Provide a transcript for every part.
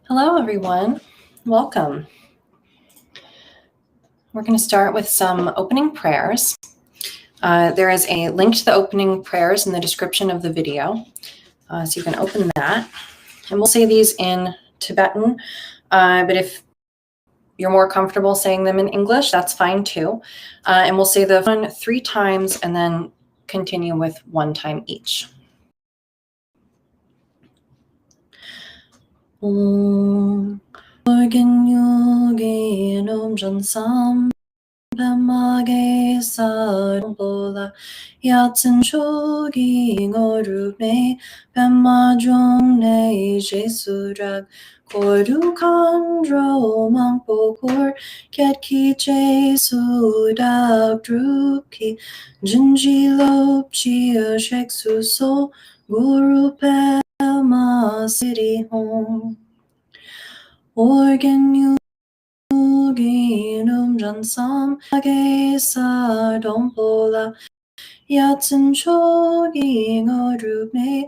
Hello, everyone. Welcome. We're going to start with some opening prayers. There is a link to the opening prayers in the description of the video, so you can open that. And we'll say these in Tibetan, but if you're more comfortable saying them in English, that's fine too. And we'll say the one 3 times and then continue with 1 time each. Organ yogi nom jansam Pamage sarbola yatsen shogi ngorume pamajong ne jesurak koru kandro mangpokor ketki jesudak druki jinji lopchi sheksu so guru pema city home organ Ginum jansam age sa dompola yatsen chogi ngorume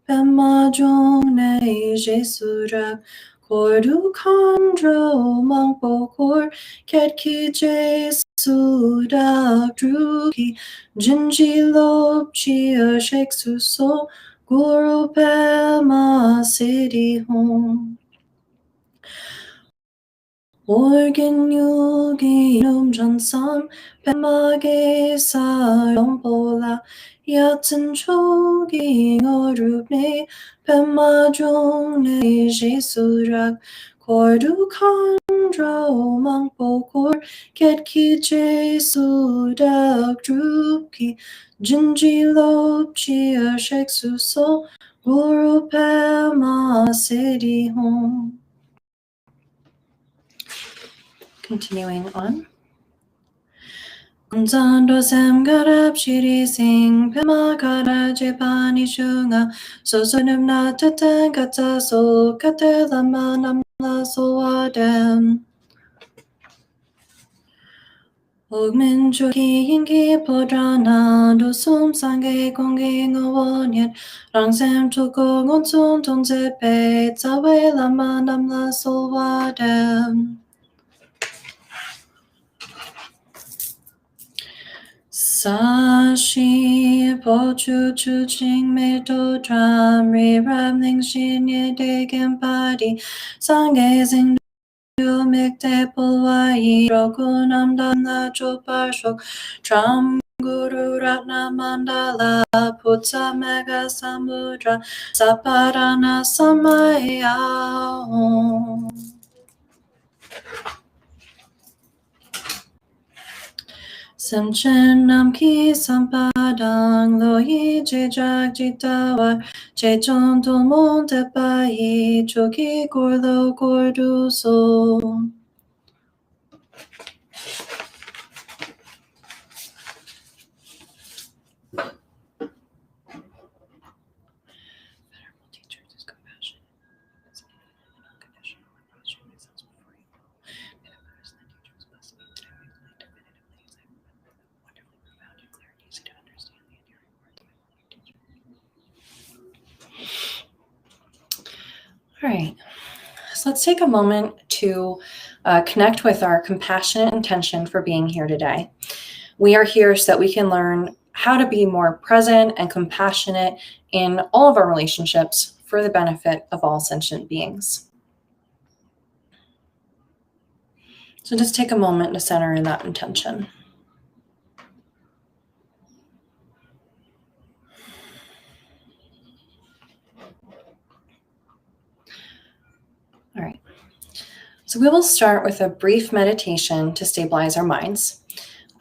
pema jong ne jesurak kordu kandro mangpokor ketki jesudak druki jinji lopchi sheksu so guru pema city home Organ yogi nom jansam pemage sa dompola yatsen chogi ngorume pema jong ne jesurak kordu kandro mangpokor ketki jesudak druki jinji lopchi sheksu so guru pema city home. Continuing on. Kunzando sem garab shiri sing pema kara jepani shunga sosunum na tatan kata so kate lama namla so adem. Ogmin choki yinki podrana do sum sange kongi ngawonyet rang sem choko ngonsun tonze pe tsawe lama namla so adem. Sashi pochu chu ching me to tram re ram ling shin ye de gempadi sange zing du mik te polwai rokunam dan la chopar shok tram guru ratna mandala putsa mega samudra saparana samaya om. Sentient nam ki sampadang lo yi je jag jitawa je chon to monte pa yi choki gorlo gordu so. All right, so let's take a moment to connect with our compassionate intention for being here today. We are here so that we can learn how to be more present and compassionate in all of our relationships for the benefit of all sentient beings. So just take a moment to center in that intention. All right. So we will start with a brief meditation to stabilize our minds.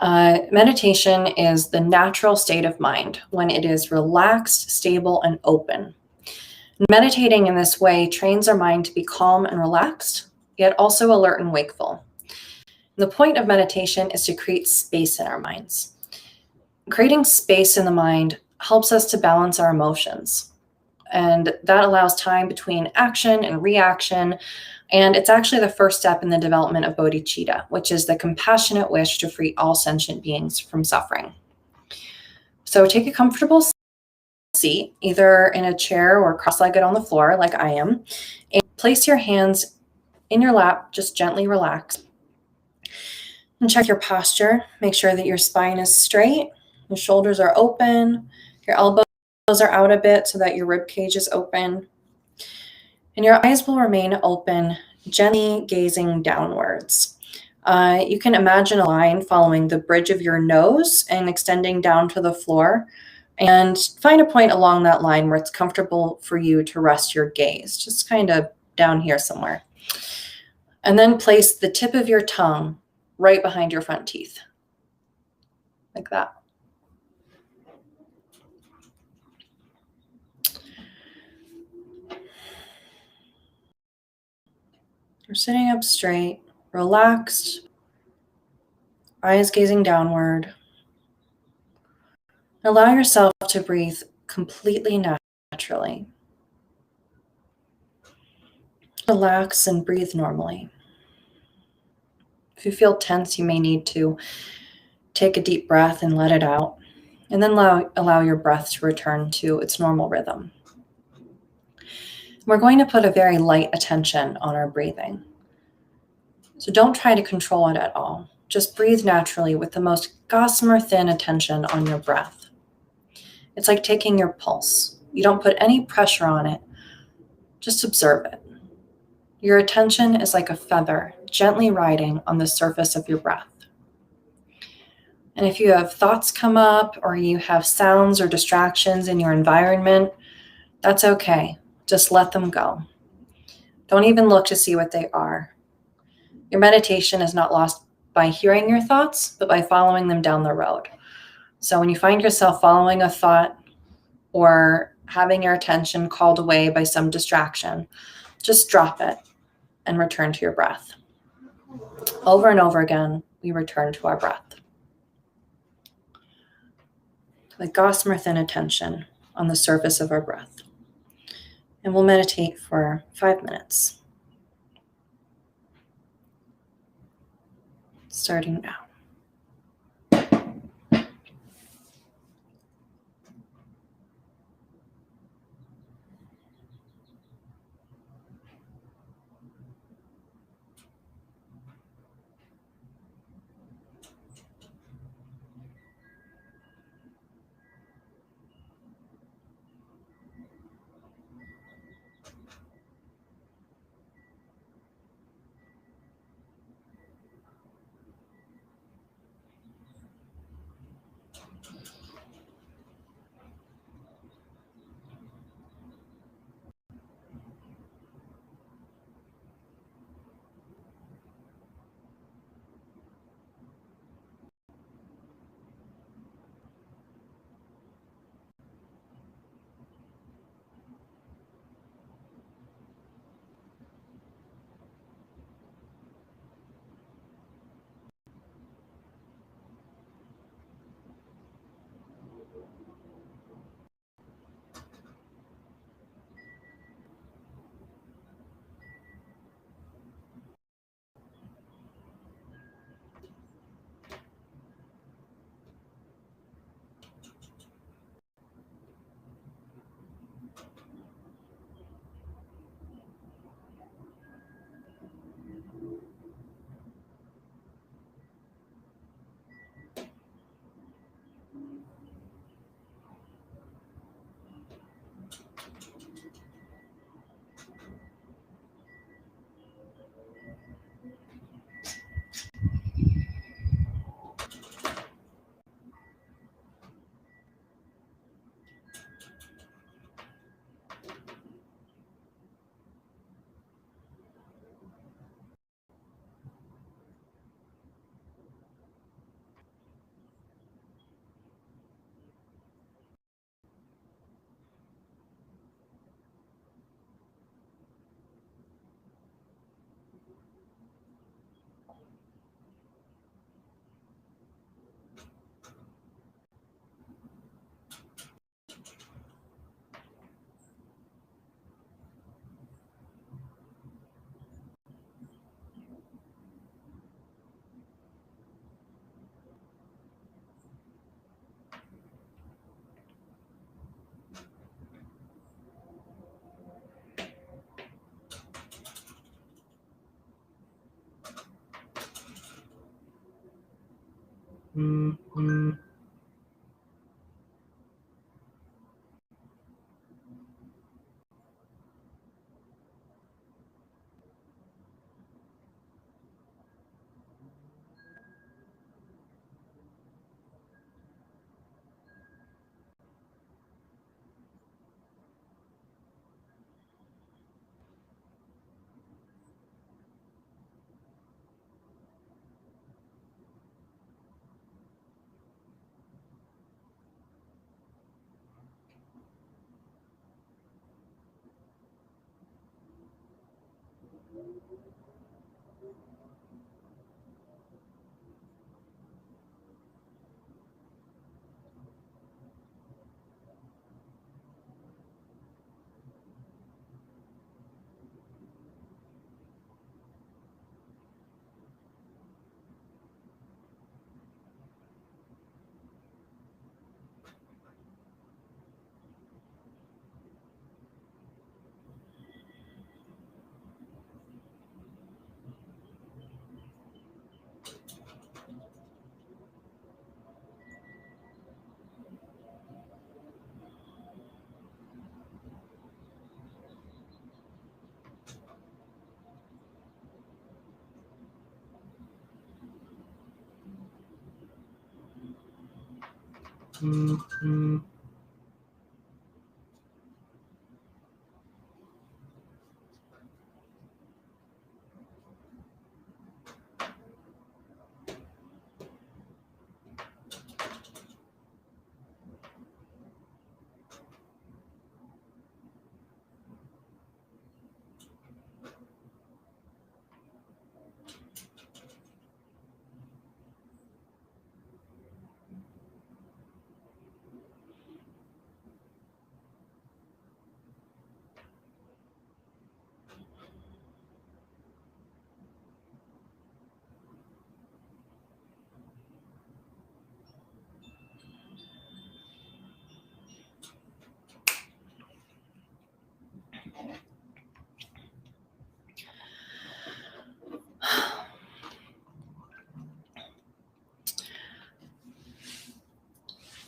Meditation is the natural state of mind when it is relaxed, stable, and open. Meditating in this way trains our mind to be calm and relaxed, yet also alert and wakeful. The point of meditation is to create space in our minds. Creating space in the mind helps us to balance our emotions, and that allows time between action and reaction. And it's actually the first step in the development of bodhicitta, which is the compassionate wish to free all sentient beings from suffering. So take a comfortable seat, either in a chair or cross-legged on the floor like I am, and place your hands in your lap, just gently relax. And check your posture. Make sure that your spine is straight, your shoulders are open, your elbows are out a bit so that your rib cage is open. And your eyes will remain open, gently gazing downwards. You can imagine a line following the bridge of your nose and extending down to the floor. And find a point along that line where it's comfortable for you to rest your gaze, just kind of down here somewhere. And then place the tip of your tongue right behind your front teeth, like that. You're sitting up straight, relaxed, eyes gazing downward. Allow yourself to breathe completely naturally. Relax and breathe normally. If you feel tense, you may need to take a deep breath and let it out, and then allow your breath to return to its normal rhythm. We're going to put a very light attention on our breathing. So don't try to control it at all. Just breathe naturally with the most gossamer thin attention on your breath. It's like taking your pulse. You don't put any pressure on it. Just observe it. Your attention is like a feather gently riding on the surface of your breath. And if you have thoughts come up or you have sounds or distractions in your environment, that's okay. Just let them go. Don't even look to see what they are. Your meditation is not lost by hearing your thoughts, but by following them down the road. So when you find yourself following a thought or having your attention called away by some distraction, just drop it and return to your breath. Over and over again, we return to our breath. Like gossamer thin attention on the surface of our breath. And we'll meditate for 5 minutes. Starting now.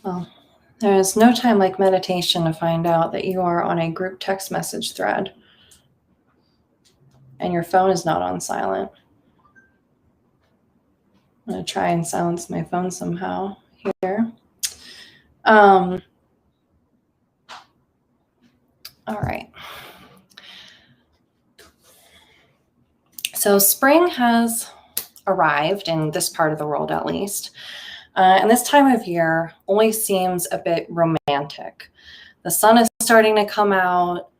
Well, there is no time like meditation to find out that you are on a group text message thread and your phone is not on silent. I'm going to try and silence my phone somehow here. All right. So spring has arrived in this part of the world, at least. And this time of year always seems a bit romantic. The sun is starting to come out.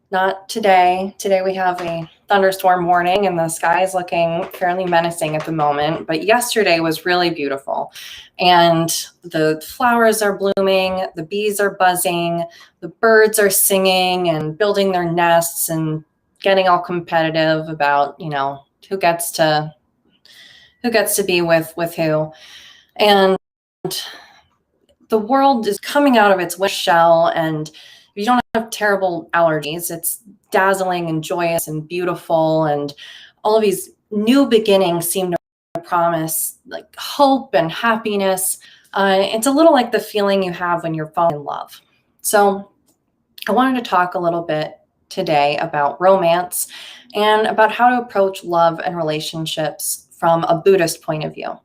Not today. Today we have a thunderstorm warning and the sky is looking fairly menacing at the moment. But yesterday was really beautiful. And the flowers are blooming, the bees are buzzing, the birds are singing and building their nests and getting all competitive about, you know, who gets to be with who. And the world is coming out of its wish shell, and if you don't have terrible allergies, it's dazzling and joyous and beautiful, and all of these new beginnings seem to promise like hope and happiness. It's a little like the feeling you have when you're falling in love. So I wanted to talk a little bit today about romance and about how to approach love and relationships from a Buddhist point of view.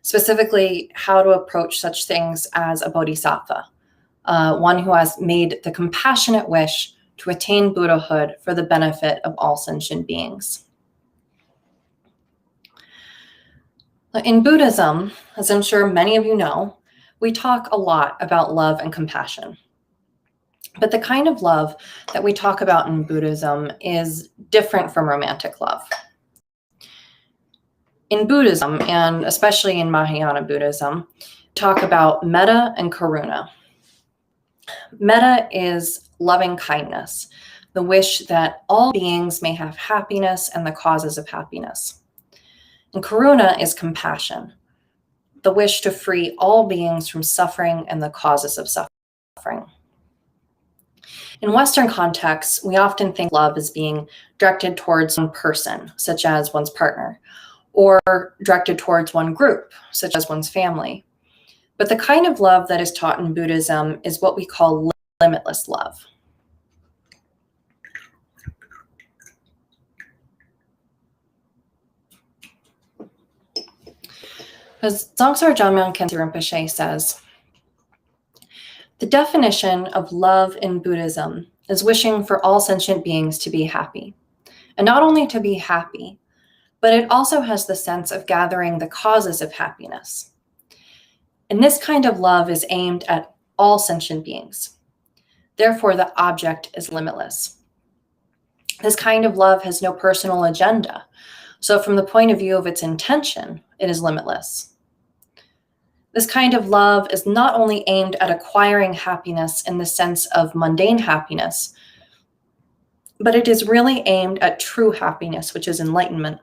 Specifically, how to approach such things as a bodhisattva, one who has made the compassionate wish to attain Buddhahood for the benefit of all sentient beings. In Buddhism, as I'm sure many of you know, we talk a lot about love and compassion. But the kind of love that we talk about in Buddhism is different from romantic love. In Buddhism, and especially in Mahayana Buddhism, talk about metta and karuna. Metta is loving kindness, the wish that all beings may have happiness and the causes of happiness. And karuna is compassion, the wish to free all beings from suffering and the causes of suffering. In Western contexts, we often think love as being directed towards one person, such as one's partner, or directed towards one group, such as one's family. But the kind of love that is taught in Buddhism is what we call limitless love. As Dzogchen Jamyang Khyentse Rinpoche says, the definition of love in Buddhism is wishing for all sentient beings to be happy. And not only to be happy, but it also has the sense of gathering the causes of happiness. And this kind of love is aimed at all sentient beings. Therefore, the object is limitless. This kind of love has no personal agenda. So from the point of view of its intention, it is limitless. This kind of love is not only aimed at acquiring happiness in the sense of mundane happiness, but it is really aimed at true happiness, which is enlightenment.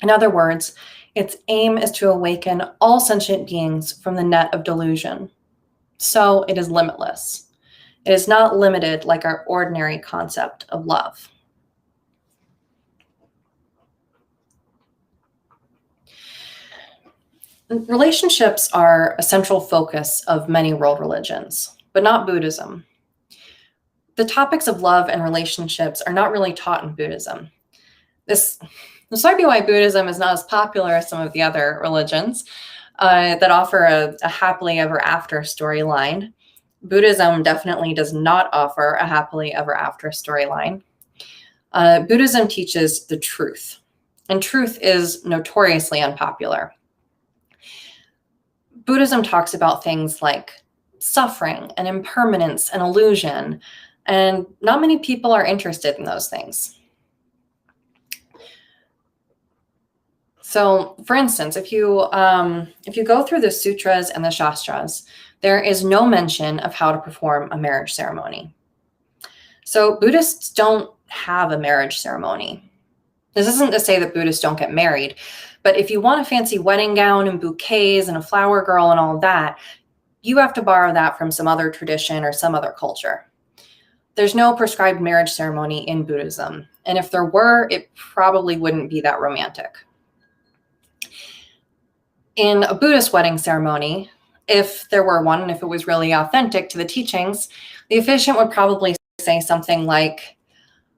In other words, its aim is to awaken all sentient beings from the net of delusion. So it is limitless. It is not limited like our ordinary concept of love. Relationships are a central focus of many world religions, but not Buddhism. The topics of love and relationships are not really taught in Buddhism. This might be why Buddhism is not as popular as some of the other religions that offer a happily ever after storyline. Buddhism definitely does not offer a happily ever after storyline. Buddhism teaches the truth, and truth is notoriously unpopular. Buddhism talks about things like suffering and impermanence and illusion, and not many people are interested in those things. So, for instance, if you go through the sutras and the shastras, there is no mention of how to perform a marriage ceremony. So Buddhists don't have a marriage ceremony. This isn't to say that Buddhists don't get married, but if you want a fancy wedding gown and bouquets and a flower girl and all of that, you have to borrow that from some other tradition or some other culture. There's no prescribed marriage ceremony in Buddhism, and if there were, it probably wouldn't be that romantic. In a Buddhist wedding ceremony, if there were one, and if it was really authentic to the teachings, the officiant would probably say something like,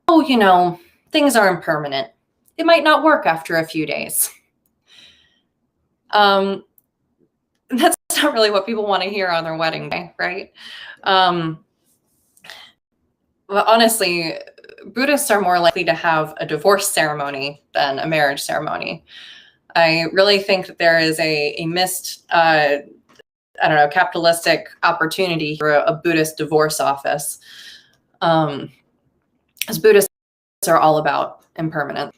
oh, you know, things are impermanent. It might not work after a few days. That's not really what people want to hear on their wedding day, right? Well, honestly, Buddhists are more likely to have a divorce ceremony than a marriage ceremony. I really think that there is a missed, capitalistic opportunity for a Buddhist divorce office. As Buddhists are all about impermanence.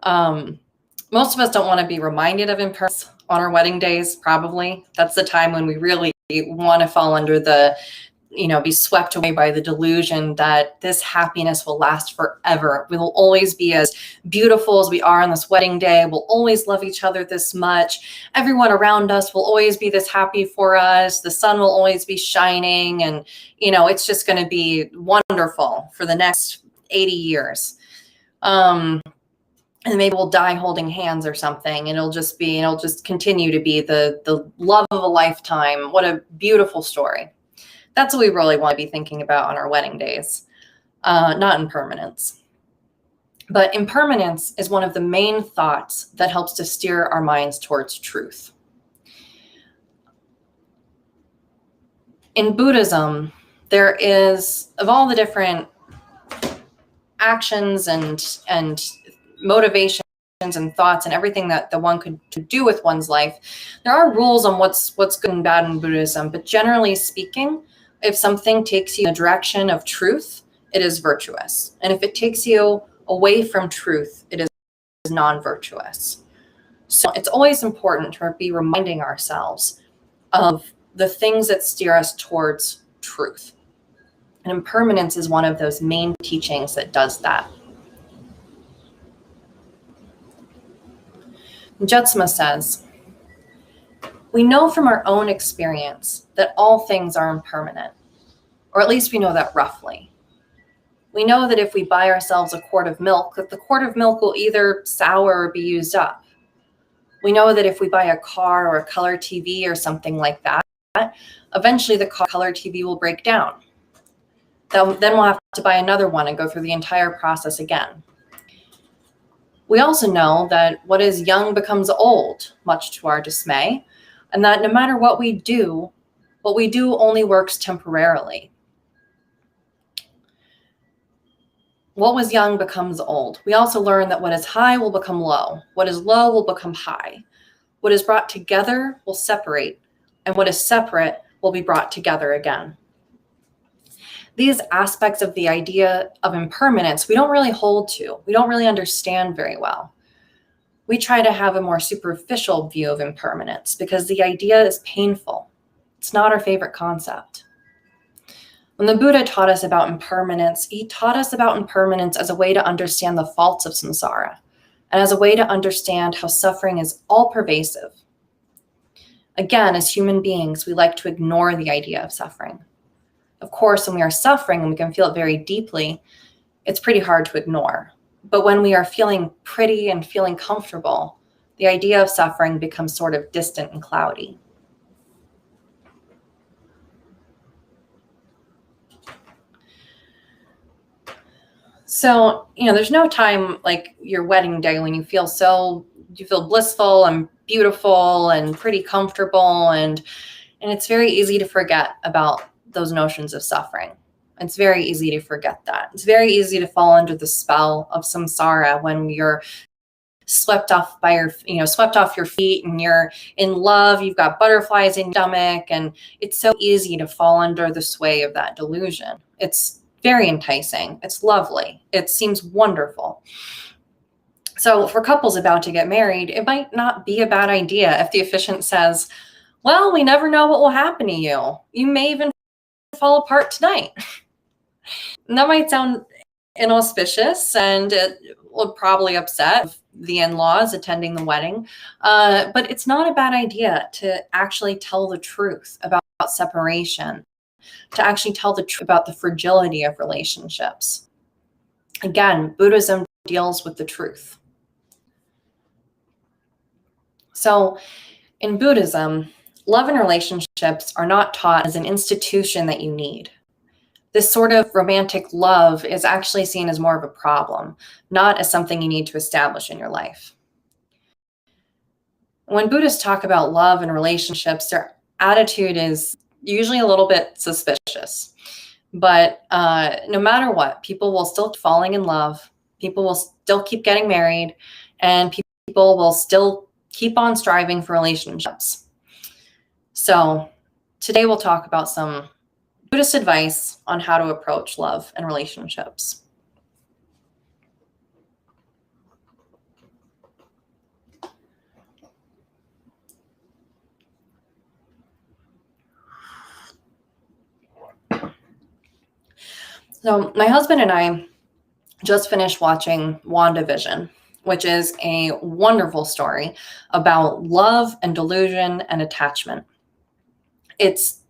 Most of us don't want to be reminded of impermanence on our wedding days, probably. That's the time when we really want to fall under the, be swept away by the delusion that this happiness will last forever. We will always be as beautiful as we are on this wedding day. We'll always love each other this much. Everyone around us will always be this happy for us. The sun will always be shining. And, it's just going to be wonderful for the next 80 years. And maybe we'll die holding hands or something. And it'll just continue to be the love of a lifetime. What a beautiful story. That's what we really want to be thinking about on our wedding days, not impermanence. But impermanence is one of the main thoughts that helps to steer our minds towards truth. In Buddhism, there is, of all the different actions and motivations and thoughts and everything that the one could do with one's life, there are rules on what's good and bad in Buddhism. But generally speaking, if something takes you in the direction of truth, it is virtuous. And if it takes you away from truth, it is non-virtuous. So it's always important to be reminding ourselves of the things that steer us towards truth. And impermanence is one of those main teachings that does that. Jetsma says, we know from our own experience that all things are impermanent, or at least we know that roughly. We know that if we buy ourselves a quart of milk, that the quart of milk will either sour or be used up. We know that if we buy a car or a color TV or something like that, eventually the color TV will break down. Then we'll have to buy another one and go through the entire process again. We also know that what is young becomes old, much to our dismay, and that no matter what we do only works temporarily. What was young becomes old. We also learn that what is high will become low. What is low will become high. What is brought together will separate, and what is separate will be brought together again. These aspects of the idea of impermanence, we don't really hold to. We don't really understand very well. We try to have a more superficial view of impermanence because the idea is painful. It's not our favorite concept. When the Buddha taught us about impermanence, he taught us about impermanence as a way to understand the faults of samsara and as a way to understand how suffering is all pervasive. Again, as human beings, we like to ignore the idea of suffering. Of course, when we are suffering and we can feel it very deeply, it's pretty hard to ignore. But when we are feeling pretty and feeling comfortable, the idea of suffering becomes sort of distant and cloudy. So, there's no time like your wedding day when you feel blissful and beautiful and pretty comfortable, and it's very easy to forget about those notions of suffering. It's very easy to forget that. It's very easy to fall under the spell of samsara when you're swept off your feet and you're in love, you've got butterflies in your stomach, and it's so easy to fall under the sway of that delusion. It's very enticing. It's lovely. It seems wonderful. So for couples about to get married, it might not be a bad idea if the officiant says, well, we never know what will happen to you. You may even fall apart tonight. And that might sound inauspicious, and it will probably upset the in-laws attending the wedding. But it's not a bad idea to actually tell the truth about separation, to actually tell the truth about the fragility of relationships. Again, Buddhism deals with the truth. So in Buddhism, love and relationships are not taught as an institution that you need. This sort of romantic love is actually seen as more of a problem, not as something you need to establish in your life. When Buddhists talk about love and relationships, their attitude is usually a little bit suspicious. But no matter what, people will still keep falling in love, people will still keep getting married, and people will still keep on striving for relationships. So today we'll talk about some Buddhist advice on how to approach love and relationships. So my husband and I just finished watching WandaVision, which is a wonderful story about love and delusion and attachment. It's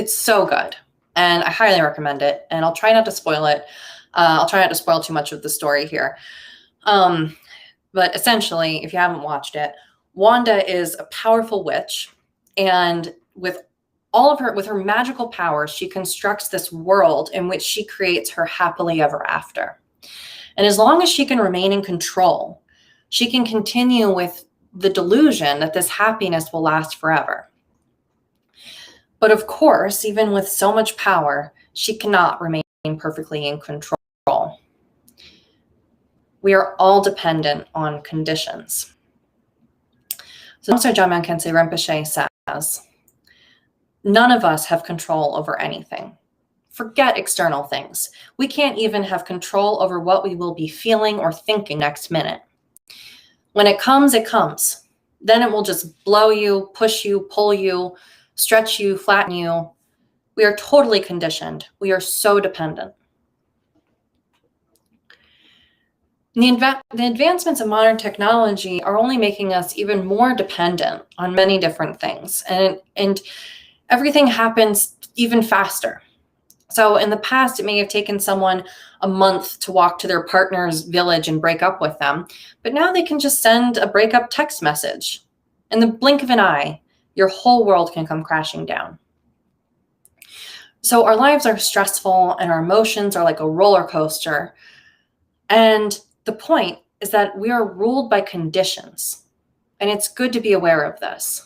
so good, and I highly recommend it, and I'll try not to spoil it. I'll try not to spoil too much of the story here. But essentially, if you haven't watched it, Wanda is a powerful witch, and with her magical powers, she constructs this world in which she creates her happily ever after. And as long as she can remain in control, she can continue with the delusion that this happiness will last forever. But of course, even with so much power, she cannot remain perfectly in control. We are all dependent on conditions. So Master Jamyang Khyentse Rinpoche says, none of us have control over anything. Forget external things. We can't even have control over what we will be feeling or thinking next minute. When it comes, it comes. Then it will just blow you, push you, pull you, stretch you, flatten you. We are totally conditioned. We are so dependent. The advancements of modern technology are only making us even more dependent on many different things. And everything happens even faster. So in the past, it may have taken someone a month to walk to their partner's village and break up with them, but now they can just send a breakup text message. In the blink of an eye, your whole world can come crashing down. So our lives are stressful and our emotions are like a roller coaster. And the point is that we are ruled by conditions, and it's good to be aware of this.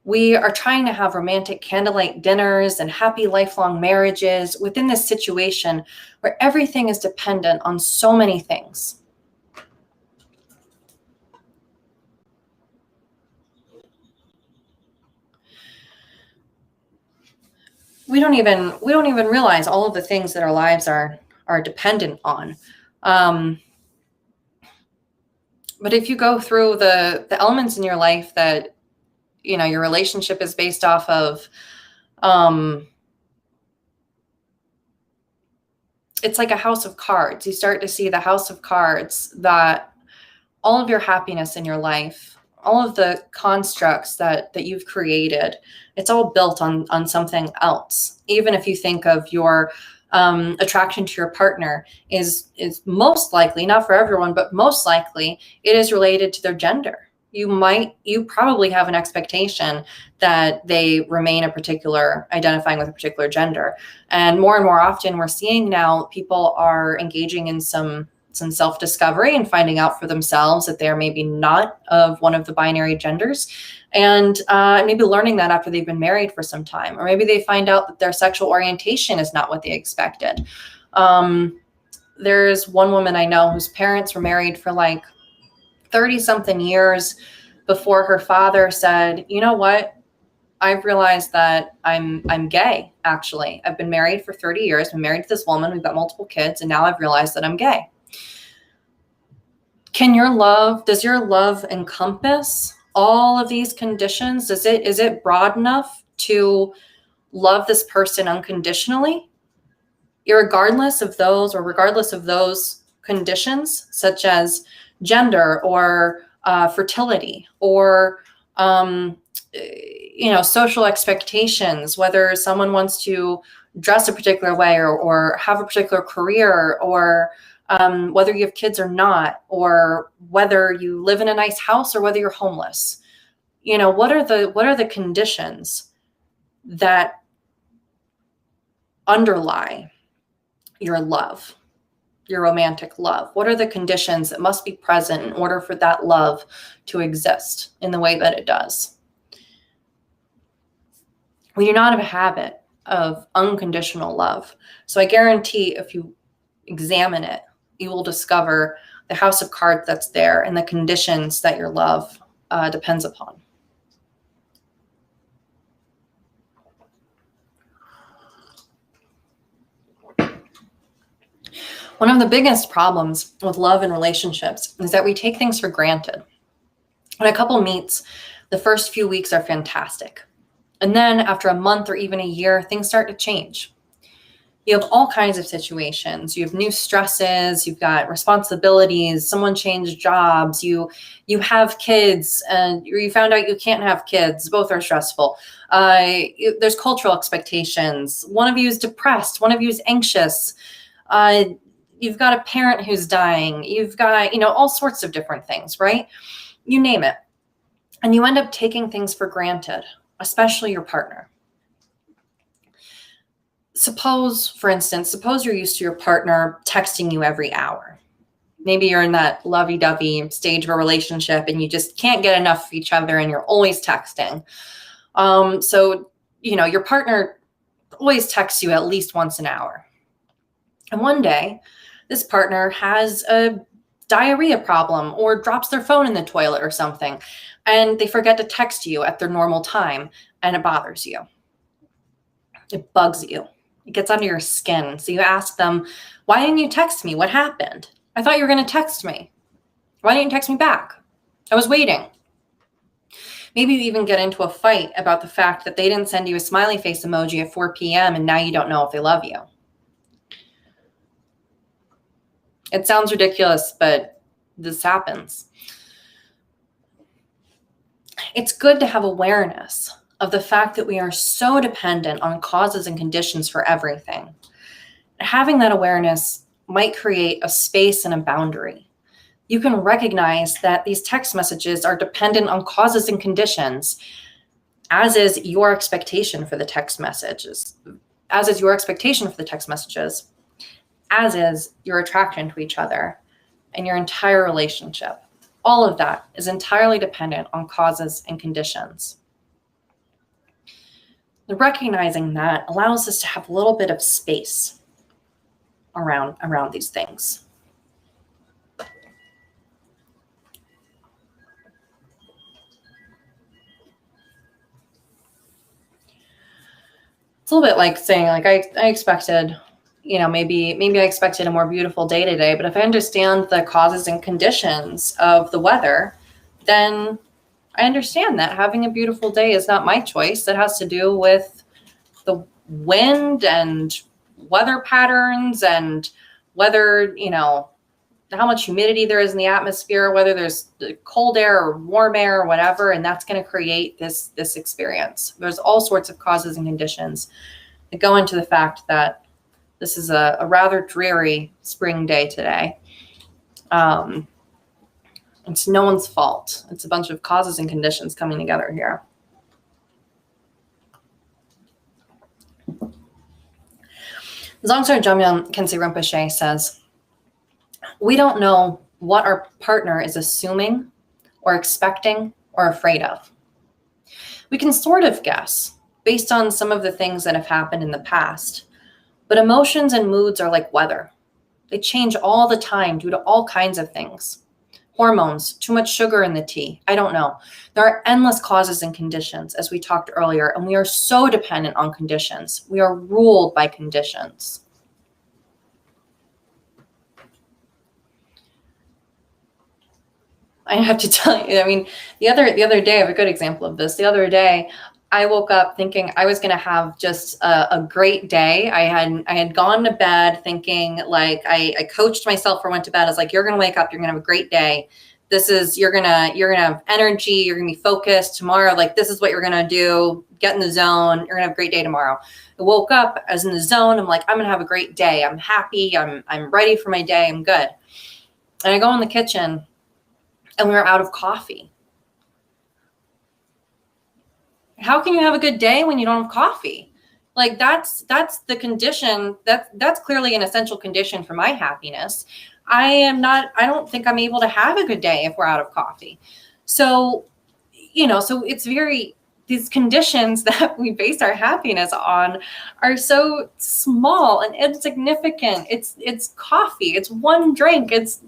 We are trying to have romantic candlelight dinners and happy lifelong marriages within this situation where everything is dependent on so many things. We don't even realize all of the things that our lives are dependent on. But if you go through the elements in your life that, your relationship is based off of, it's like a house of cards. You start to see the house of cards that all of your happiness in your life, all of the constructs that you've created, it's all built on something else. Even if you think of your attraction to your partner is most likely, not for everyone, but most likely it is related to their gender. You probably have an expectation that they remain identifying with a particular gender. And more often we're seeing now people are engaging in some self-discovery and finding out for themselves that they're maybe not of one of the binary genders, and maybe learning that after they've been married for some time, or maybe they find out that their sexual orientation is not what they expected. There's one woman I know whose parents were married for like 30-something years before her father said, "You know what? I've realized that I'm gay, actually. I've been married for 30 years. I'm married to this woman. We've got multiple kids, and now I've realized that I'm gay." Does your love encompass all of these conditions? Is it broad enough to love this person unconditionally, regardless of those conditions, such as gender or fertility or social expectations, whether someone wants to dress a particular way or have a particular career, or whether you have kids or not, or whether you live in a nice house or whether you're homeless. What are the conditions that underlie your love, your romantic love? What are the conditions that must be present in order for that love to exist in the way that it does? We do not have a habit of unconditional love. So I guarantee if you examine it, you will discover the house of cards that's there and the conditions that your love depends upon. One of the biggest problems with love and relationships is that we take things for granted. When a couple meets, the first few weeks are fantastic. And then after a month or even a year, things start to change. You have all kinds of situations. You have new stresses, you've got responsibilities, someone changed jobs, you have kids, and you found out you can't have kids. Both are stressful. There's cultural expectations. One of you is depressed, one of you is anxious. You've got a parent who's dying. You've got, all sorts of different things, right? You name it. And you end up taking things for granted, especially your partner. For instance, suppose you're used to your partner texting you every hour. Maybe you're in that lovey-dovey stage of a relationship and you just can't get enough of each other and you're always texting. So, your partner always texts you at least once an hour. And one day, this partner has a diarrhea problem or drops their phone in the toilet or something, and they forget to text you at their normal time, and it bothers you. It bugs you. It gets under your skin. So you ask them, "Why didn't you text me? What happened? I thought you were going to text me. Why didn't you text me back? I was waiting." Maybe you even get into a fight about the fact that they didn't send you a smiley face emoji at 4 p.m. and now you don't know if they love you. It sounds ridiculous, but this happens. It's good to have awareness of the fact that we are so dependent on causes and conditions for everything. Having that awareness might create a space and a boundary. You can recognize that these text messages are dependent on causes and conditions, as is your expectation for the text messages, as is your expectation for the text messages, as is your attraction to each other and your entire relationship. All of that is entirely dependent on causes and conditions. Recognizing that allows us to have a little bit of space around these things. It's a little bit like saying, like, I expected, maybe I expected a more beautiful day today, but if I understand the causes and conditions of the weather, then I understand that having a beautiful day is not my choice. It has to do with the wind and weather patterns and whether, how much humidity there is in the atmosphere, whether there's cold air or warm air or whatever, and that's going to create this experience. There's all sorts of causes and conditions that go into the fact that this is a rather dreary spring day today. It's no one's fault. It's a bunch of causes and conditions coming together here. Dzongzar Jamyang Khyentse Rinpoche says, we don't know what our partner is assuming or expecting or afraid of. We can sort of guess based on some of the things that have happened in the past, but emotions and moods are like weather. They change all the time due to all kinds of things. Hormones, too much sugar in the tea, I don't know. There are endless causes and conditions, as we talked earlier, and we are so dependent on conditions. We are ruled by conditions. I have to tell you, the other day, I have a good example of this. The other day, I woke up thinking I was going to have just a great day. I had gone to bed thinking, like, I coached myself for went to bed. I was like, you're going to wake up, you're going to have a great day. You're going to have energy. You're going to be focused tomorrow. Like, this is what you're going to do. Get in the zone. You're going to have a great day tomorrow. I woke up, I was in the zone. I'm like, I'm going to have a great day. I'm happy. I'm ready for my day. I'm good. And I go in the kitchen and we were out of coffee. How can you have a good day when you don't have coffee? Like, that's the condition. That's clearly an essential condition for my happiness. I don't think I'm able to have a good day if we're out of coffee. So, so it's these conditions that we base our happiness on are so small and insignificant. It's coffee. It's one drink. It's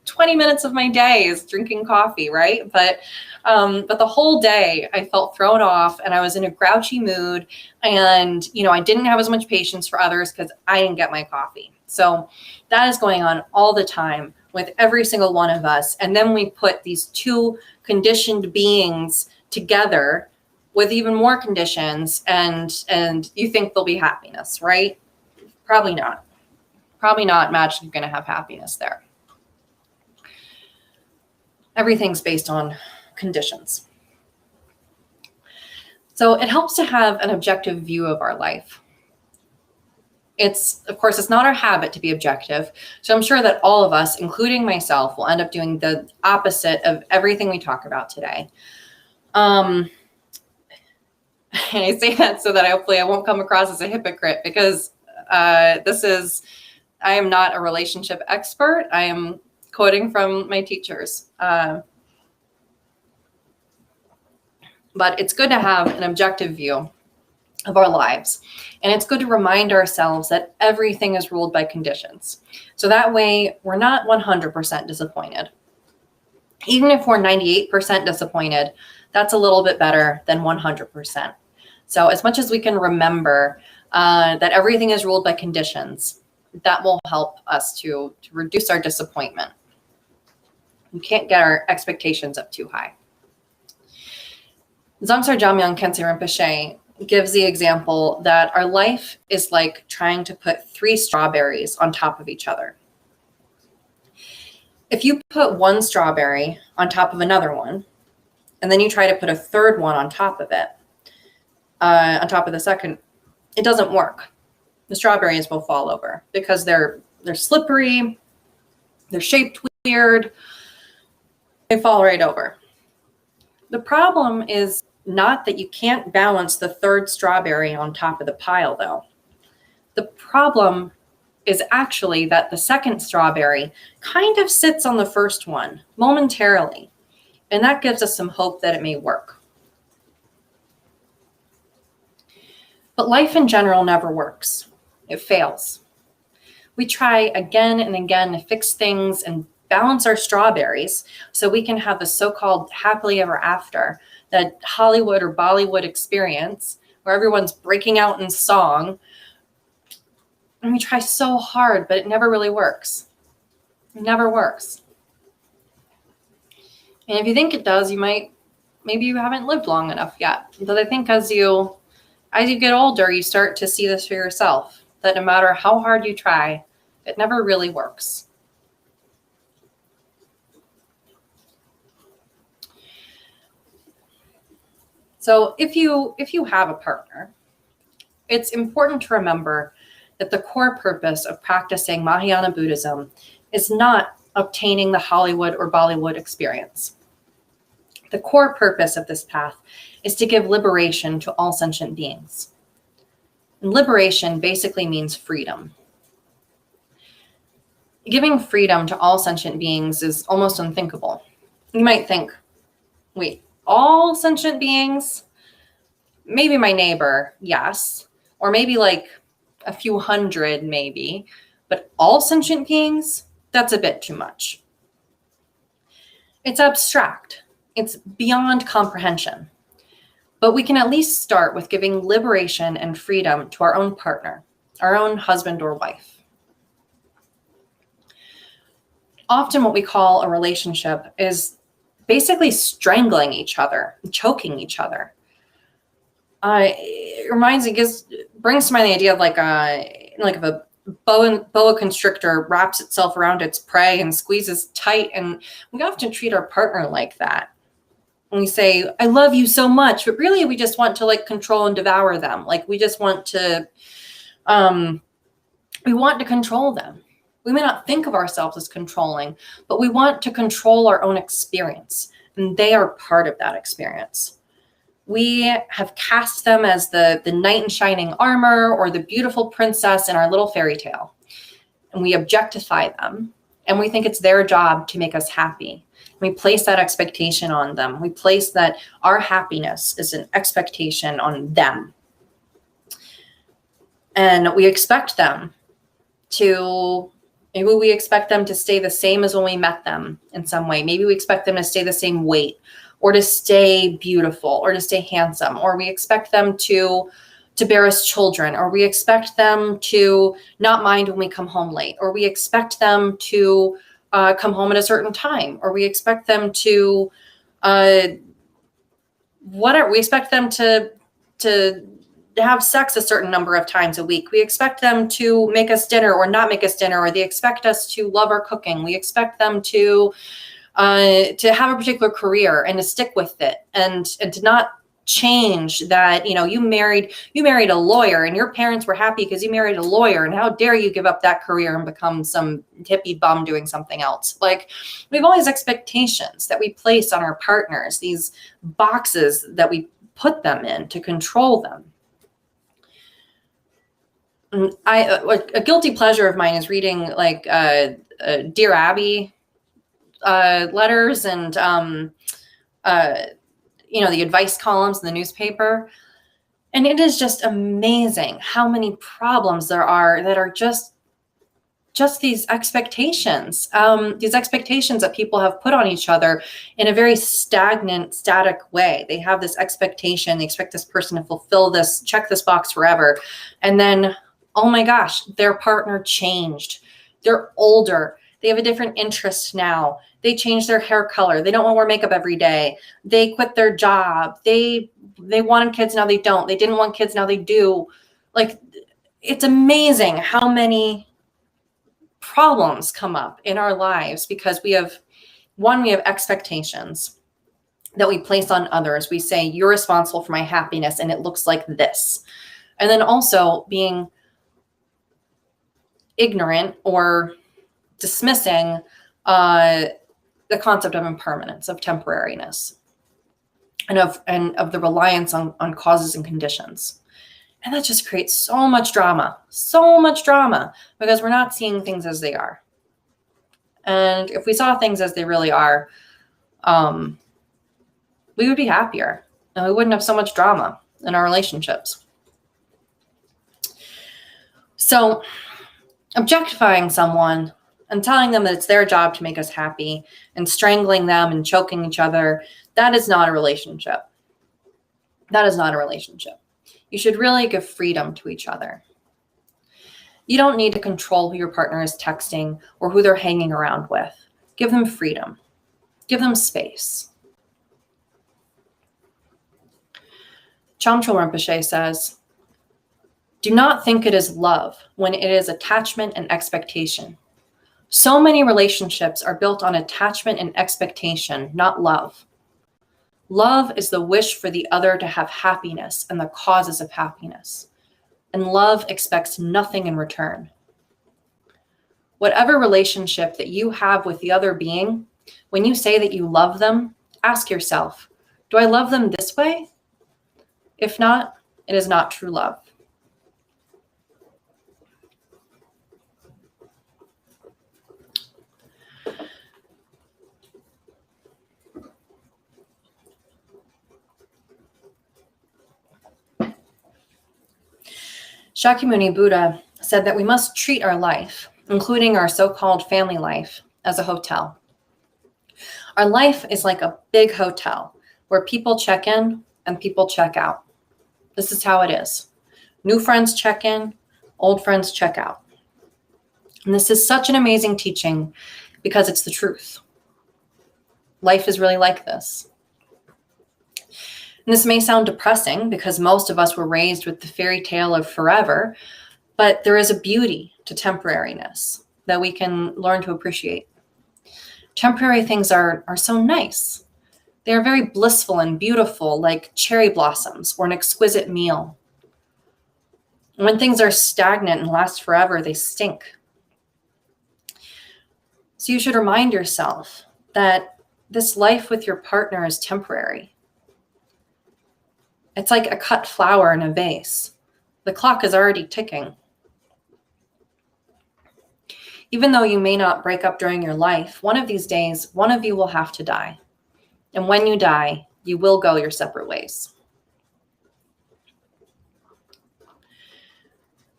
20 minutes of my day is drinking coffee, right? But the whole day I felt thrown off and I was in a grouchy mood, and, I didn't have as much patience for others because I didn't get my coffee. So that is going on all the time with every single one of us. And then we put these two conditioned beings together with even more conditions, and you think there'll be happiness, right? Probably not. Probably not magically going to have happiness there. Everything's based on conditions. So it helps to have an objective view of our life. Of course, it's not our habit to be objective. So I'm sure that all of us, including myself, will end up doing the opposite of everything we talk about today. And I say that so that hopefully I won't come across as a hypocrite, because I am not a relationship expert. I am quoting from my teachers. But it's good to have an objective view of our lives. And it's good to remind ourselves that everything is ruled by conditions. So that way we're not 100% disappointed. Even if we're 98% disappointed, that's a little bit better than 100%. So as much as we can remember that everything is ruled by conditions, that will help us to reduce our disappointment. We can't get our expectations up too high. Dzongzar Jamyang Khyentse Rinpoche gives the example that our life is like trying to put 3 strawberries on top of each other. If you put one strawberry on top of another one, and then you try to put a third one on top of it, on top of the second, it doesn't work. The strawberries will fall over because they're slippery, they're shaped weird, they fall right over. The problem is not that you can't balance the third strawberry on top of the pile, though. The problem is actually that the second strawberry kind of sits on the first one momentarily, and that gives us some hope that it may work. But life in general never works. It fails. We try again and again to fix things and balance our strawberries so we can have the so-called happily ever after, that Hollywood or Bollywood experience where everyone's breaking out in song. And we try so hard, but it never really works. It never works. And if you think it does, maybe you haven't lived long enough yet. But I think as you get older, you start to see this for yourself, that no matter how hard you try, it never really works. So if you have a partner, it's important to remember that the core purpose of practicing Mahayana Buddhism is not obtaining the Hollywood or Bollywood experience. The core purpose of this path is to give liberation to all sentient beings. And liberation basically means freedom. Giving freedom to all sentient beings is almost unthinkable. You might think, wait, all sentient beings? Maybe my neighbor, yes. Or maybe like a few hundred, maybe. But all sentient beings? That's a bit too much. It's abstract. It's beyond comprehension. But we can at least start with giving liberation and freedom to our own partner, our own husband or wife. Often what we call a relationship is basically strangling each other, choking each other. It brings to mind the idea of like if a boa constrictor wraps itself around its prey and squeezes tight, and we often treat our partner like that. And we say, I love you so much, but really we just want to like control and devour them. Like we just want to, we want to control them. We may not think of ourselves as controlling, but we want to control our own experience, and they are part of that experience. We have cast them as the knight in shining armor or the beautiful princess in our little fairy tale, and we objectify them, and we think it's their job to make us happy. We place that expectation on them. We place that our happiness is an expectation on them, and we expect them to. Maybe we expect them to stay the same as when we met them in some way. Maybe we expect them to stay the same weight, or to stay beautiful, or to stay handsome, or we expect them to bear us children, or we expect them to not mind when we come home late, or we expect them to come home at a certain time, or we expect them to we expect them to have sex a certain number of times a week. We expect them to make us dinner or not make us dinner, or they expect us to love our cooking. We expect them to have a particular career and to stick with it, and to not change that. You married a lawyer, and your parents were happy because you married a lawyer, and how dare you give up that career and become some hippie bum doing something else. Like, we have all these expectations that we place on our partners, these boxes that we put them in to control them. A guilty pleasure of mine is reading like Dear Abby letters and the advice columns in the newspaper. And it is just amazing how many problems there are that are just these expectations that people have put on each other in a very static way. They have this expectation. They expect this person to fulfill this, check this box forever. And then, oh my gosh, their partner changed. They're older. They have a different interest now. They changed their hair color. They don't want to wear makeup every day. They quit their job. They wanted kids, now they don't. They didn't want kids, now they do. Like, it's amazing how many problems come up in our lives because we have expectations that we place on others. We say, you're responsible for my happiness, and it looks like this. And then also being ignorant or dismissing the concept of impermanence, of temporariness, and of the reliance on causes and conditions. And that just creates so much drama, because we're not seeing things as they are. And if we saw things as they really are, we would be happier, and we wouldn't have so much drama in our relationships. So objectifying someone and telling them that it's their job to make us happy and strangling them and choking each other, that is not a relationship. That is not a relationship. You should really give freedom to each other. You don't need to control who your partner is texting or who they're hanging around with. Give them freedom. Give them space. Chamchul Rinpoche says, do not think it is love when it is attachment and expectation. So many relationships are built on attachment and expectation, not love. Love is the wish for the other to have happiness and the causes of happiness. And love expects nothing in return. Whatever relationship that you have with the other being, when you say that you love them, ask yourself, do I love them this way? If not, it is not true love. Shakyamuni Buddha said that we must treat our life, including our so-called family life, as a hotel. Our life is like a big hotel where people check in and people check out. This is how it is. New friends check in, old friends check out. And this is such an amazing teaching because it's the truth. Life is really like this. And this may sound depressing because most of us were raised with the fairy tale of forever, but there is a beauty to temporariness that we can learn to appreciate. Temporary things are so nice. They are very blissful and beautiful, like cherry blossoms or an exquisite meal. And when things are stagnant and last forever, they stink. So you should remind yourself that this life with your partner is temporary. It's like a cut flower in a vase. The clock is already ticking. Even though you may not break up during your life, one of these days, one of you will have to die. And when you die, you will go your separate ways.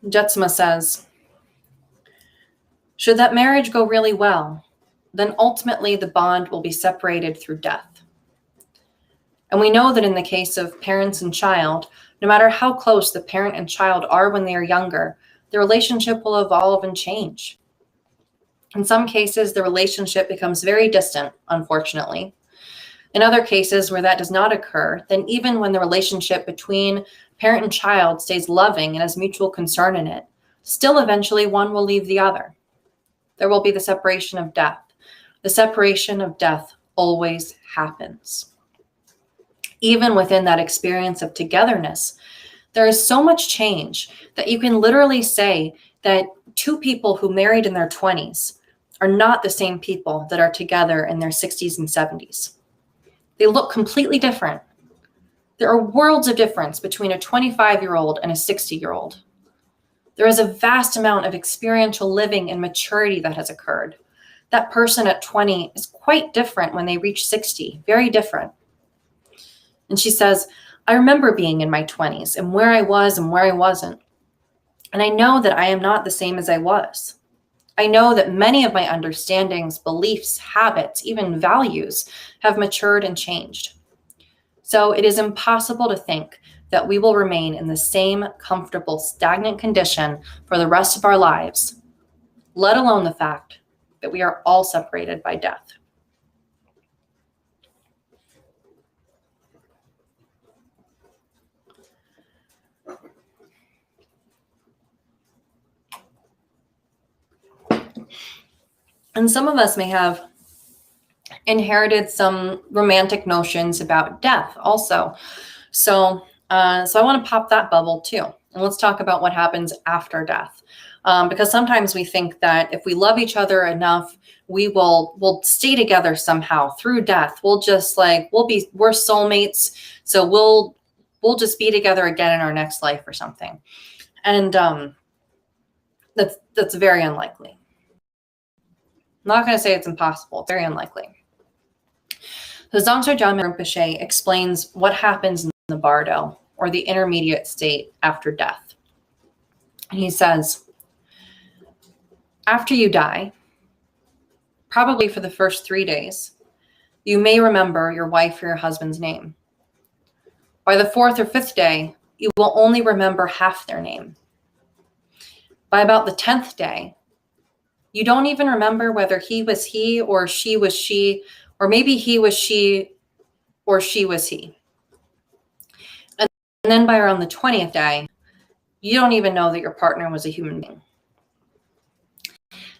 Jetsma says, should that marriage go really well, then ultimately the bond will be separated through death. And we know that in the case of parents and child, no matter how close the parent and child are when they are younger, the relationship will evolve and change. In some cases, the relationship becomes very distant, unfortunately. In other cases where that does not occur, then even when the relationship between parent and child stays loving and has mutual concern in it, still eventually one will leave the other. There will be the separation of death. The separation of death always happens. Even within that experience of togetherness, there is so much change that you can literally say that two people who married in their 20s are not the same people that are together in their 60s and 70s. They look completely different. There are worlds of difference between a 25-year-old and a 60-year-old. There is a vast amount of experiential living and maturity that has occurred. That person at 20 is quite different when they reach 60, very different. And she says, I remember being in my 20s and where I was and where I wasn't. And I know that I am not the same as I was. I know that many of my understandings, beliefs, habits, even values have matured and changed. So it is impossible to think that we will remain in the same comfortable, stagnant condition for the rest of our lives, let alone the fact that we are all separated by death. And some of us may have inherited some romantic notions about death also. So I want to pop that bubble too. And let's talk about what happens after death. Because sometimes we think that if we love each other enough, we'll stay together somehow through death. We're soulmates. So we'll just be together again in our next life or something. And that's very unlikely. I'm not going to say it's impossible. It's very unlikely. So Dzongchen Gyalme Rinpoche explains what happens in the bardo, or the intermediate state after death. And he says, after you die, probably for the first 3 days, you may remember your wife or your husband's name. By the 4th or 5th day, you will only remember half their name. By about the 10th day, you don't even remember whether he was he or she was she, or maybe he was she or she was he. And then by around the 20th day, you don't even know that your partner was a human being.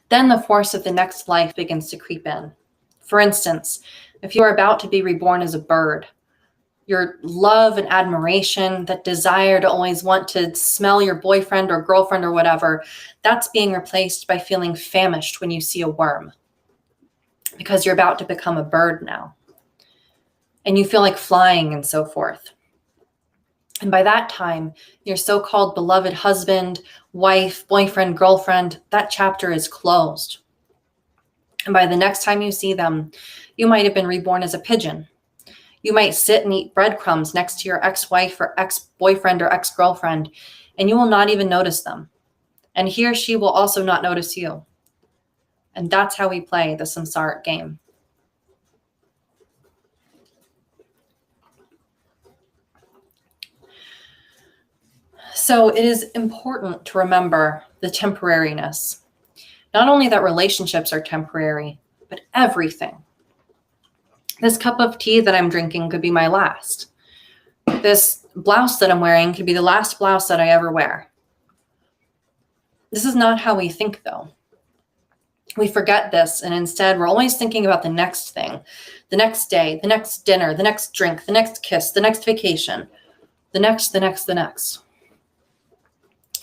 Then the force of the next life begins to creep in. For instance, if you are about to be reborn as a bird, your love and admiration, that desire to always want to smell your boyfriend or girlfriend or whatever, that's being replaced by feeling famished when you see a worm, because you're about to become a bird now. And you feel like flying and so forth. And by that time, your so-called beloved husband, wife, boyfriend, girlfriend, that chapter is closed. And by the next time you see them, you might have been reborn as a pigeon. You might sit and eat breadcrumbs next to your ex-wife or ex-boyfriend or ex-girlfriend, and you will not even notice them. And he or she will also not notice you. And that's how we play the samsaric game. So it is important to remember the temporariness. Not only that relationships are temporary, but everything. This cup of tea that I'm drinking could be my last. This blouse that I'm wearing could be the last blouse that I ever wear. This is not how we think, though. We forget this, and instead we're always thinking about the next thing, the next day, the next dinner, the next drink, the next kiss, the next vacation, the next.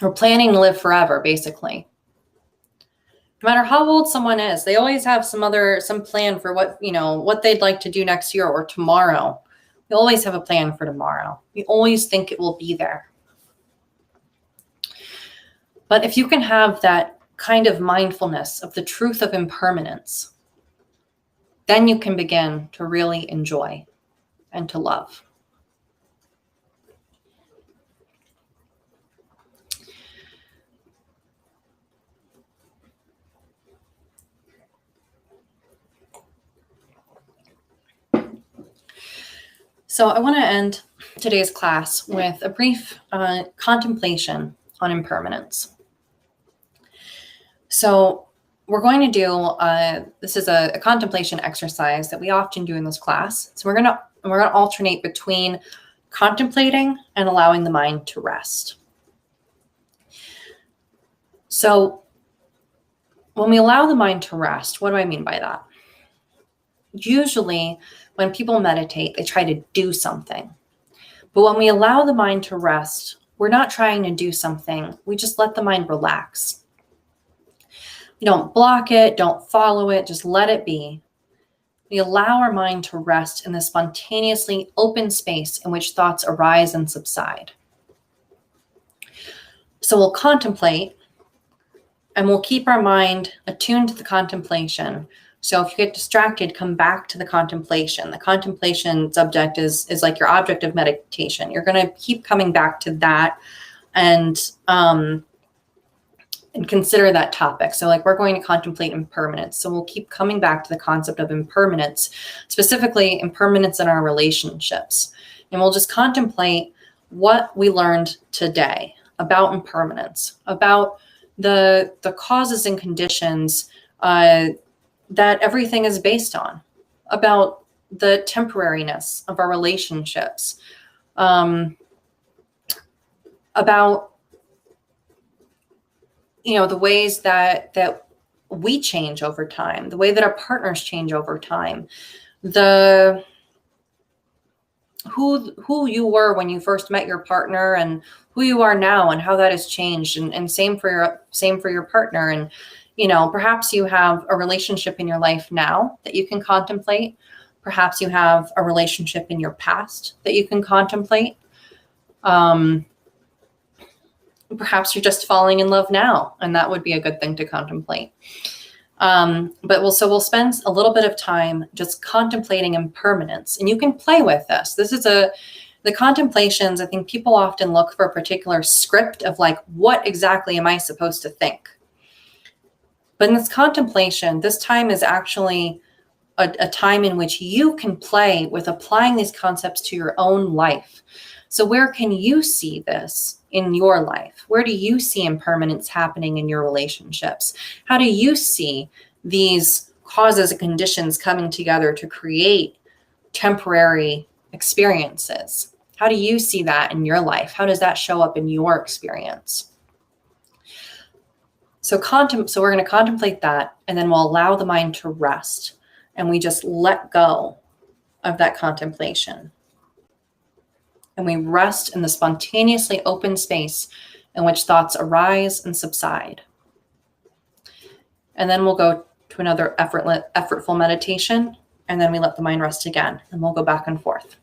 We're planning to live forever, basically. No matter how old someone is, they always have some plan for what they'd like to do next year or tomorrow. We always have a plan for tomorrow. We always think it will be there. But if you can have that kind of mindfulness of the truth of impermanence, then you can begin to really enjoy and to love. So I want to end today's class with a brief contemplation on impermanence. So we're going to do, this is a contemplation exercise that we often do in this class. So we're going to alternate between contemplating and allowing the mind to rest. So when we allow the mind to rest, what do I mean by that? Usually when people meditate, they try to do something. But when we allow the mind to rest, we're not trying to do something. We just let the mind relax. We don't block it, don't follow it, just let it be. We allow our mind to rest in the spontaneously open space in which thoughts arise and subside. So we'll contemplate, and we'll keep our mind attuned to the contemplation. So if you get distracted, come back to the contemplation. The contemplation subject is like your object of meditation. You're going to keep coming back to that and consider that topic. So like we're going to contemplate impermanence. So we'll keep coming back to the concept of impermanence, specifically impermanence in our relationships. And we'll just contemplate what we learned today about impermanence, about the causes and conditions that everything is based on, about the temporariness of our relationships, about the ways that we change over time, the way that our partners change over time, the who you were when you first met your partner and who you are now and how that has changed, and same for your partner. And perhaps you have a relationship in your life now that you can contemplate. Perhaps you have a relationship in your past that you can contemplate. Perhaps you're just falling in love now, and that would be a good thing to contemplate. But we'll spend a little bit of time just contemplating impermanence, and you can play with this. This is the contemplations. I think people often look for a particular script of like, what exactly am I supposed to think? But in this contemplation, this time is actually a time in which you can play with applying these concepts to your own life. So where can you see this in your life? Where do you see impermanence happening in your relationships? How do you see these causes and conditions coming together to create temporary experiences? How do you see that in your life? How does that show up in your experience? So we're going to contemplate that, and then we'll allow the mind to rest, and we just let go of that contemplation. And we rest in the spontaneously open space in which thoughts arise and subside. And then we'll go to another effortful meditation, and then we let the mind rest again, and we'll go back and forth.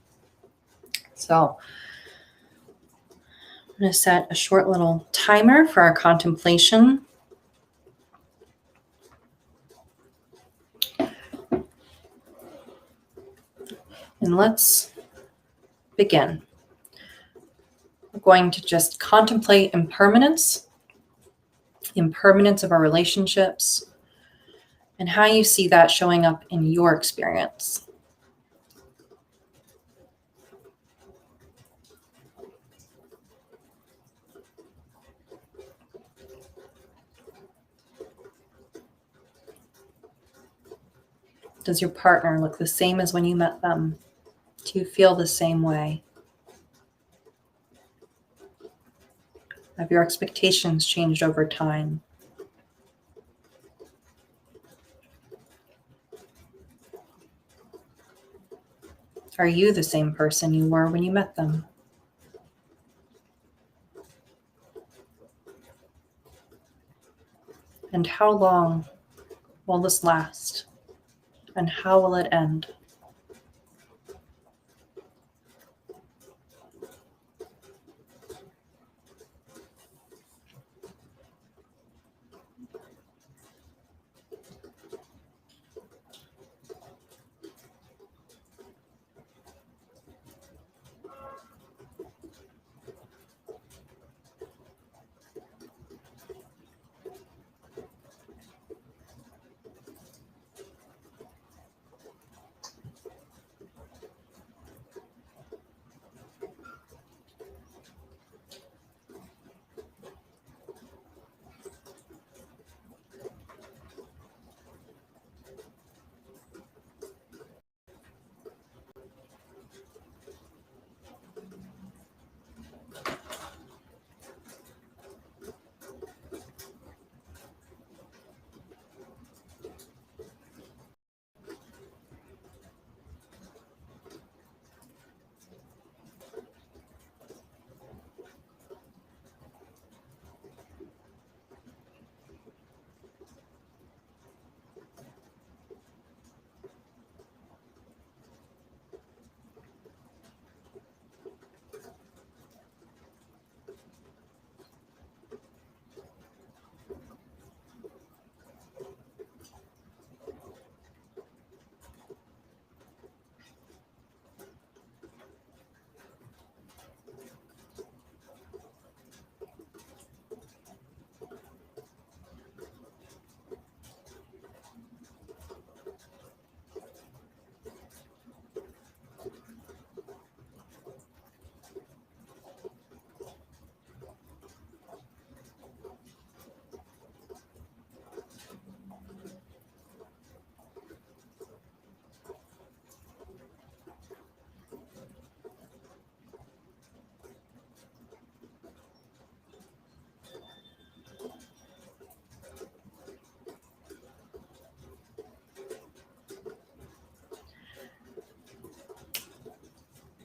So I'm going to set a short little timer for our contemplation. And let's begin. We're going to just contemplate impermanence of our relationships, and how you see that showing up in your experience. Does your partner look the same as when you met them? Do you feel the same way? Have your expectations changed over time? Are you the same person you were when you met them? And how long will this last? And how will it end?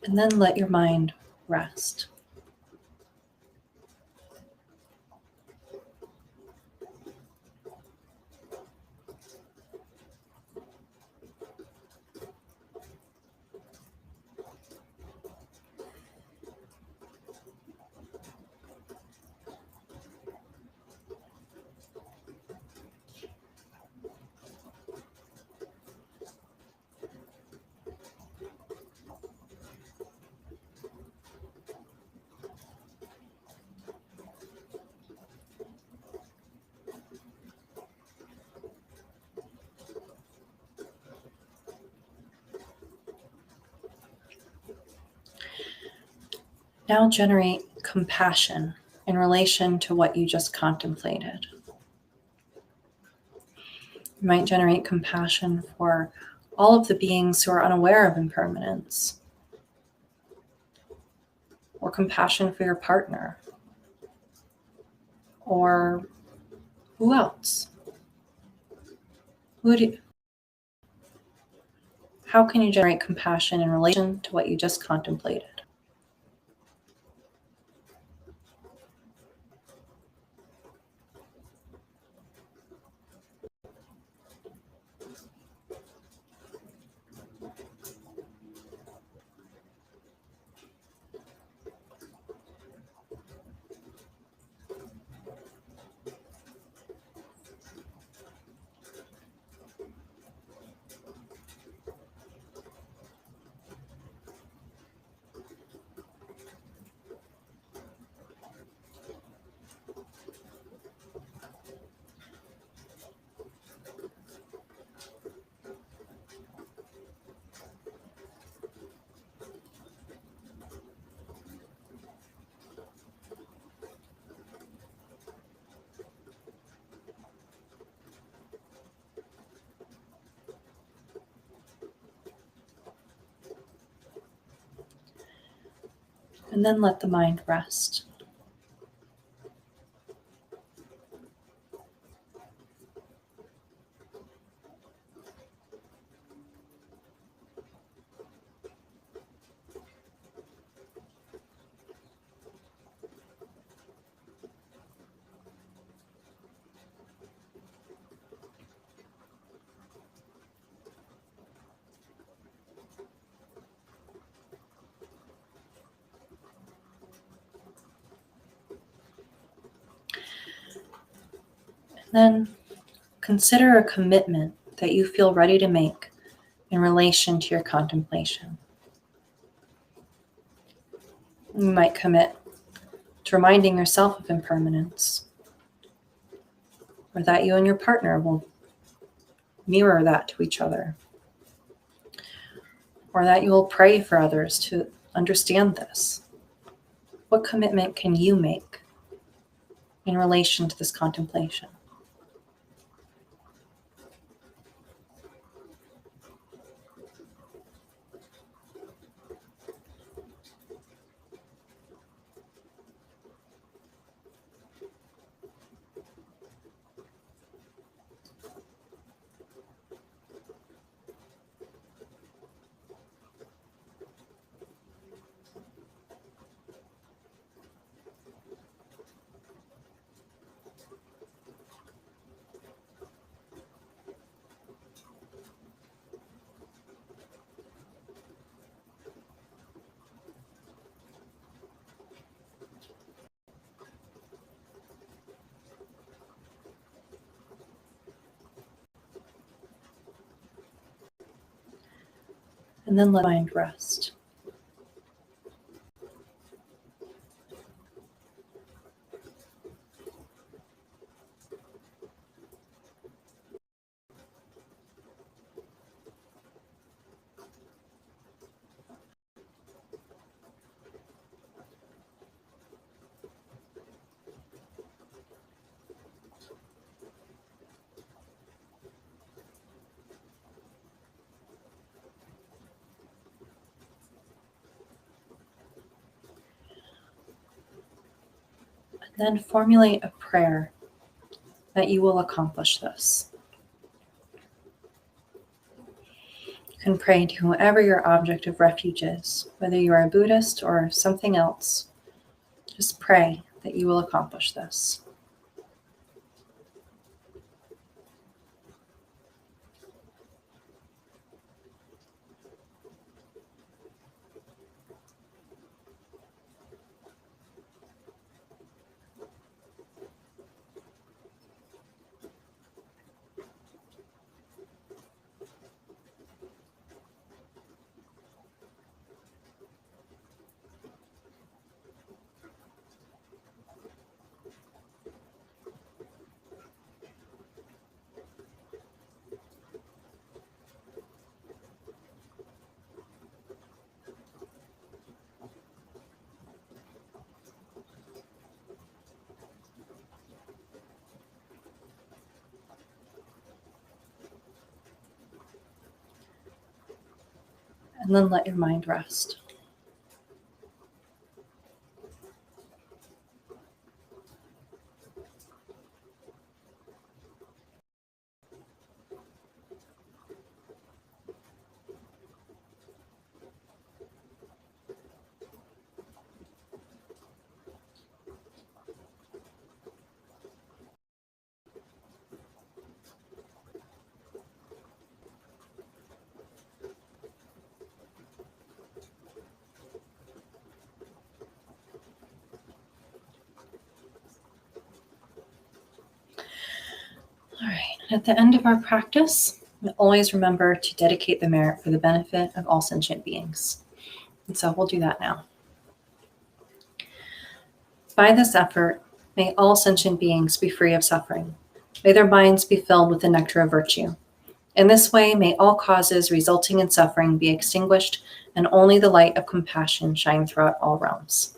And then let your mind rest. Now generate compassion in relation to what you just contemplated. You might generate compassion for all of the beings who are unaware of impermanence, or compassion for your partner, or who else? How can you generate compassion in relation to what you just contemplated? And then let the mind rest. Then consider a commitment that you feel ready to make in relation to your contemplation. You might commit to reminding yourself of impermanence, or that you and your partner will mirror that to each other, or that you will pray for others to understand this. What commitment can you make in relation to this contemplation? And then let the mind rest. Then formulate a prayer that you will accomplish this. You can pray to whoever your object of refuge is, whether you are a Buddhist or something else. Just pray that you will accomplish this. And then let your mind rest. All right, and at the end of our practice, we always remember to dedicate the merit for the benefit of all sentient beings. And so we'll do that now. By this effort, may all sentient beings be free of suffering. May their minds be filled with the nectar of virtue. In this way, may all causes resulting in suffering be extinguished and only the light of compassion shine throughout all realms.